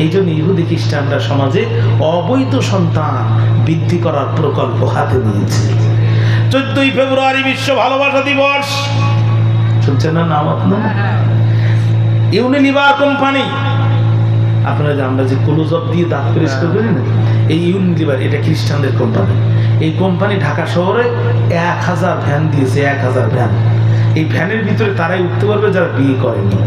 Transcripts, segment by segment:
এই জন্য ইহুদি খ্রিস্টানরা সমাজে অবৈধ সন্তান বৃদ্ধি করার প্রকল্প হাতে নিয়েছে। 14ই ফেব্রুয়ারি বিশ্ব ভালোবাসা দিবস, শুনছেন না নাম আপনার? ইউনিলিভার কোম্পানি, আপনারা যে আমরা যে ক্লোজআপ দিয়ে দাঁত পরিষ্কার করি না, এই ইউনিলিভার এটা খ্রিস্টানদের কোম্পানি। এই কোম্পানি ঢাকা শহরে 1000 ভ্যান দিয়েছে, 1000 ভ্যান। এই ভ্যানের ভিতরে তারাই উঠতে পারবে যারা বিয়ে করেনি,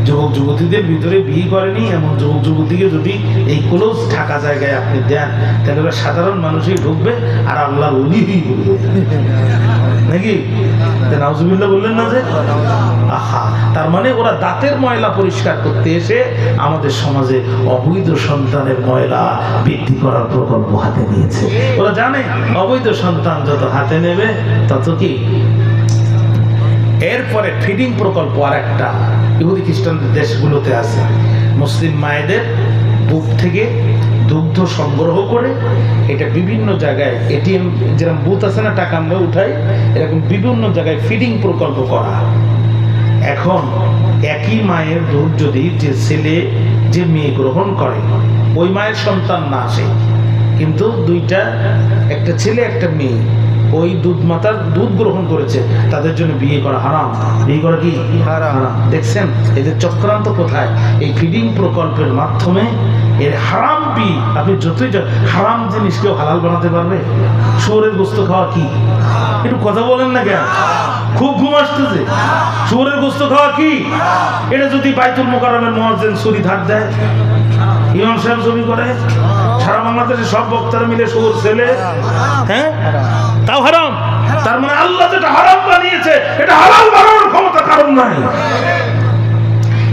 যুবক যুবতীদের ভিতরে বিয়ে করেনি এমন যুবক যুবতীকে যদি এই ক্লোজ ঢাকা জায়গায় আপনি দেন, তাহলে সাধারণ মানুষই ঢুকবে আর আল্লাহর ওলি বলবে নাকি? নাউজুবিল্লাহ বললেন না যে? আহা, তার মানে ওরা দাঁতের ময়লা পরিষ্কার করতে এসে আমাদের সমাজে অবৈধ সন্তানের ময়লা বৃদ্ধি করার প্রকল্প হাতে নিয়েছে। ওরা জানে অবৈধ সন্তান যত হাতে নেবে তত কি। এরপরে ফিডিং প্রকল্প আর একটা ইহুদি খ্রিস্টানদের দেশগুলোতে আছে। মুসলিম মায়েদের বুক থেকে দুগ্ধ সংগ্রহ করে এটা বিভিন্ন জায়গায় এটিএম যেরকম বুথ আছে না, টাকা আমরা উঠাই, এরকম বিভিন্ন জায়গায় ফিডিং প্রকল্প করা। এখন একই মায়ের দুধ যদি যে ছেলে যে মেয়ে গ্রহণ করে, ওই মায়ের সন্তান না আসে, কিন্তু দুইটা, একটা ছেলে একটা মেয়ে ওই দুধ মাতার দুধ গ্রহণ করেছে, তাদের জন্য বিয়ে করা হারাম। বিয়ে করা কি হারাম? দেখছেন এদের চক্রান্ত কোথায়? এই ফিডিং প্রকল্পের মাধ্যমে এর হারাম বি, আপনি যতই হারাম জিনিস কেউ হালাল বানাতে পারবে? শুয়োরের গোস্ত খাওয়া কি? একটু কথা বলেন না কেন? খুব ঘুম আসতেছে। শুয়োরের গোস্ত খাওয়া কি? এটা যদি বাইতুল মোকাররমের মুয়াজ্জিন ছুরি ধার দেয়, ইমাম সাহেব জমি করে, সারা বাংলাদেশে সব বক্তারা মিলে শুয়োর ছেলে, হ্যাঁ তাও হারাম। তার মানে আল্লাহ যেটা হারাম বানিয়েছে এটা হালাল বানানোর ক্ষমতা কারণ নাই।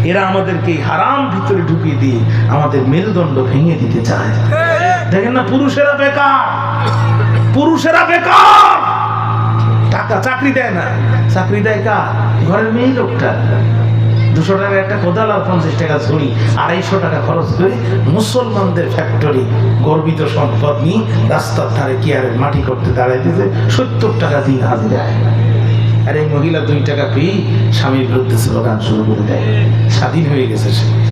এরা আমাদেরকে হারাম ভিতরে ঢুকিয়ে দিয়ে আমাদের মেরুদণ্ড ভেঙে দিতে চায়। দেখেন না, পুরুষেরা বেকার, পুরুষেরা বেকার, টাকা চাকরি দেয় না। চাকরি দেয় কার? ঘরের মেয়ে লোকটা। 200 টাকা একটা কোদাল আর 50 টাকা ঝুড়ি, 250 টাকা খরচ করে মুসলমানদের ফ্যাক্টরি গর্বিত সম্পদ নিয়ে রাস্তার ধারে কিয়ারের মাটি করতে দাঁড়াই দিতে 70 টাকা দিয়ে হাজিরায়। আর এই মহিলা 2 টাকা পেয়ে স্বামীর বিরুদ্ধে স্লোগান শুরু করে দেয়, স্বাধীন হয়ে গেছে সে।